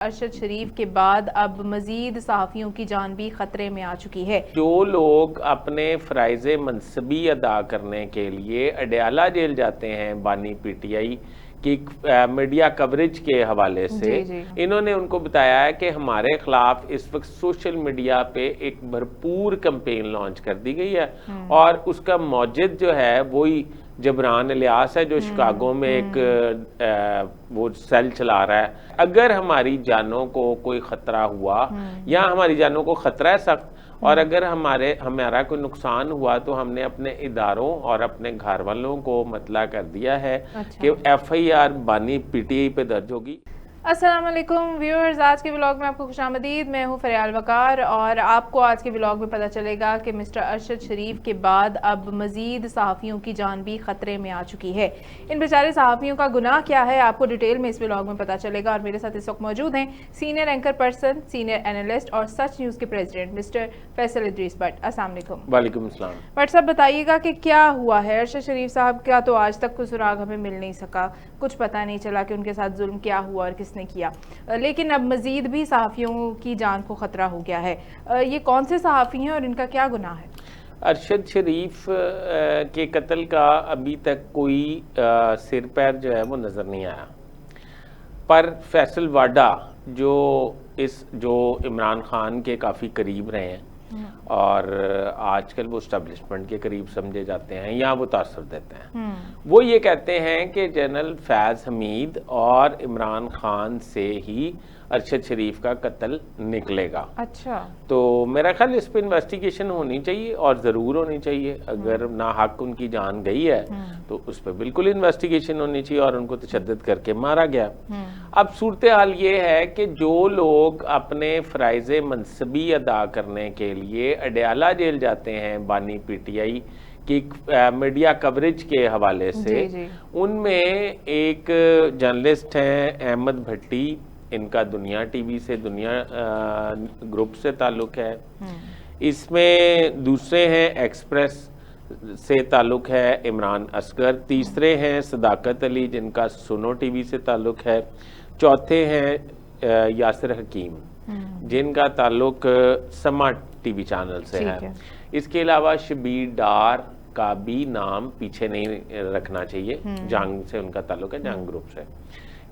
ارشد شریف کے بعد اب مزید صحافیوں کی جان بھی خطرے میں آ چکی ہے۔ جو لوگ اپنے فرائض منصبی ادا کرنے کے لیے اڈیالہ جیل جاتے ہیں بانی پی ٹی آئی کی میڈیا کوریج کے حوالے سے انہوں نے ان کو بتایا ہے کہ ہمارے خلاف اس وقت سوشل میڈیا پہ ایک بھرپور کمپین لانچ کر دی گئی ہے اور اس کا موجد جو ہے وہی جبران الیاس ہے جو شکاگو میں ایک وہ سیل چلا رہا ہے۔ اگر ہماری جانوں کو کوئی خطرہ ہوا یا ہماری جانوں کو خطرہ ہے سخت اور اگر ہمارا کوئی نقصان ہوا تو ہم نے اپنے اداروں اور اپنے گھر والوں کو مطلع کر دیا ہے کہ ایف آئی آر بانی پی ٹی آئی پہ درج ہوگی۔ السلام علیکم ویورز، آج کے ولاگ میں آپ کو خوش آمدید۔ میں ہوں فریال وقار اور آپ کو آج کے ولاگ میں پتہ چلے گا کہ مسٹر ارشد شریف کے بعد اب مزید صحافیوں کی جان بھی خطرے میں آ چکی ہے۔ ان بیچارے صحافیوں کا گناہ کیا ہے آپ کو ڈیٹیل میں اس ولاگ میں پتہ چلے گا، اور میرے ساتھ اس وقت موجود ہیں senior anchor person, senior analyst اور سچ نیوز کے پریزیڈنٹ مسٹر فیصل ادریس بٹ۔ السلام علیکم۔ وعلیکم السلام۔ بٹ صاحب بتائیے گا کہ کیا ہوا ہے؟ ارشد شریف صاحب کا تو آج تک کوئی سراغ ہمیں مل نہیں سکا، کچھ پتہ نہیں چلا کہ ان کے ساتھ ظلم کیا ہوا اور کس نے کیا، لیکن اب مزید بھی صحافیوں کی جان کو خطرہ ہو گیا ہے۔ یہ کون سے صحافی ہیں اور ان کا کیا گناہ ہے؟ ارشد شریف کے قتل کا ابھی تک کوئی سر پیر جو ہے وہ نظر نہیں آیا، پر فیصل واڈا جو عمران خان کے کافی قریب رہے ہیں اور آج کل وہ اسٹیبلشمنٹ کے قریب سمجھے جاتے ہیں یا وہ تاثر دیتے ہیں، وہ یہ کہتے ہیں کہ جنرل فیض حمید اور عمران خان سے ہی ارشد شریف کا قتل نکلے گا۔ اچھا، تو میرا خیال اس پہ انویسٹیگیشن ہونی چاہیے اور ضرور ہونی چاہیے۔ اگر ناحق ان کی جان گئی ہے تو اس پہ بالکل انویسٹیگیشن ہونی چاہیے اور ان کو تشدد کر کے مارا گیا۔ اب صورتحال یہ ہے کہ جو لوگ اپنے فرائض منصبی ادا کرنے کے لیے اڈیالہ جیل جاتے ہیں بانی پی ٹی آئی کی میڈیا کوریج کے حوالے سے، ان میں ایک جرنلسٹ ہیں احمد بھٹی، ان کا دنیا ٹی وی سے، دنیا گروپ سے تعلق ہے۔ اس میں دوسرے ہیں ایکسپریس سے تعلق ہے عمران اصغر، تیسرے ہیں صداقت علی جن کا سنو ٹی وی سے تعلق ہے، چوتھے ہیں یاسر حکیم جن کا تعلق سما ٹی وی چینل سے ہے۔ اس کے علاوہ شبیر ڈار کا بھی نام پیچھے نہیں رکھنا چاہیے، جنگ سے ان کا تعلق ہے، جنگ گروپ سے۔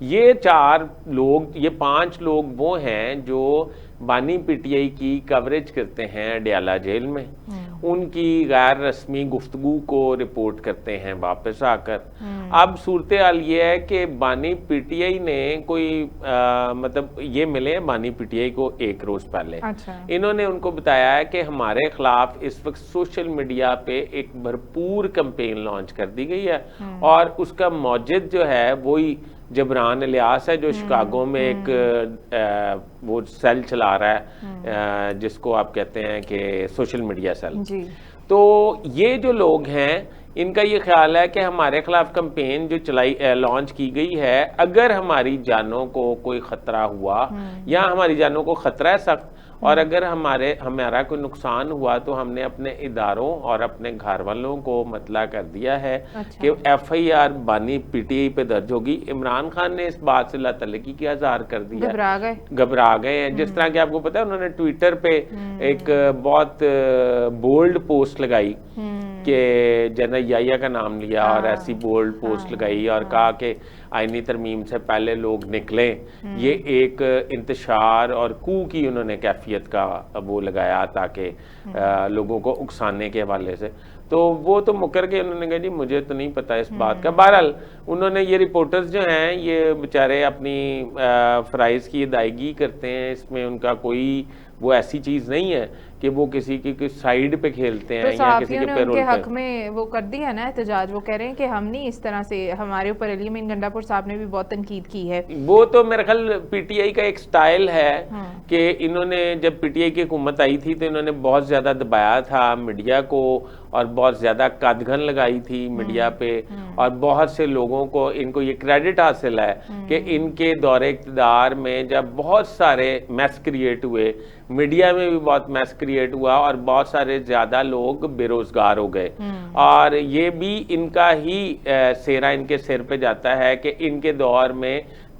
یہ پانچ لوگ وہ ہیں جو بانی پی ٹی آئی کی کوریج کرتے ہیں اڈیالہ جیل میں، ان کی غیر رسمی گفتگو کو رپورٹ کرتے ہیں واپس آ کر۔ اب صورتحال یہ ہے کہ بانی پی ٹی آئی نے مطلب یہ ملے ہیں بانی پی ٹی آئی کو ایک روز پہلے، انہوں نے ان کو بتایا ہے کہ ہمارے خلاف اس وقت سوشل میڈیا پہ ایک بھرپور کمپین لانچ کر دی گئی ہے اور اس کا موجد جو ہے وہی جبران الیاس ہے جو شکاگو میں ایک وہ سیل چلا رہا ہے جس کو آپ کہتے ہیں کہ سوشل میڈیا سیل۔ تو یہ جو لوگ ہیں ان کا یہ خیال ہے کہ ہمارے خلاف کمپین جو لانچ کی گئی ہے، اگر ہماری جانوں کو کوئی خطرہ ہوا یا ہماری جانوں کو خطرہ ہے سخت اور اگر ہمارا کوئی نقصان ہوا تو ہم نے اپنے اداروں اور اپنے گھر والوں کو مطلع کر دیا ہے کہ ایف آئی آر بانی پی ٹی آئی پہ درج ہوگی۔ عمران خان نے اس بات سے اللہ تعالیٰ کی اظہار کر دیا، گھبرا گئے ہیں۔ جس طرح کہ آپ کو پتا ہے انہوں نے ٹویٹر پہ ایک بہت بولڈ پوسٹ لگائی کہ جنرل یحییٰ کا نام لیا اور ایسی بولڈ پوسٹ لگائی اور کہا کہ آئینی ترمیم سے پہلے لوگ نکلیں۔ یہ ایک انتشار اور کو کی انہوں نے کیفیت کا وہ لگایا تاکہ لوگوں کو اکسانے کے حوالے سے، تو وہ تو مکر کے انہوں نے کہا جی مجھے تو نہیں پتا اس بات کا۔ بہرحال انہوں نے یہ رپورٹرز جو ہیں یہ بیچارے اپنی فرائض کی ادائیگی کرتے ہیں، اس میں ان کا کوئی وہ ایسی چیز نہیں ہے کہ وہ کسی کی سائیڈ پہ کھیلتے ہیں یا کسی کے پیرول پہ۔ ان کے حق میں وہ کر دیا نا احتجاج، وہ کہہ رہے ہیں کہ ہم نہیں اس طرح سے، ہمارے اوپر علی امین گنڈا پور صاحب نے بھی بہت تنقید کی ہے۔ وہ تو میرے خیال پی ٹی آئی کا ایک سٹائل ہے کہ انہوں نے جب پی ٹی آئی کی حکومت آئی تھی تو انہوں نے بہت زیادہ دبایا تھا میڈیا کو اور بہت زیادہ قدغن لگائی تھی میڈیا پہ، اور بہت سے لوگوں کو ان کو یہ کریڈٹ حاصل ہے کہ ان کے دور اقتدار میں جب بہت سارے میس کریٹ ہوئے، میڈیا میں بھی بہت میس کریٹ ہوا اور بہت سارے زیادہ لوگ بے روزگار ہو گئے، اور یہ بھی ان کا ہی سیرا ان کے سر پہ جاتا ہے کہ ان کے دور میں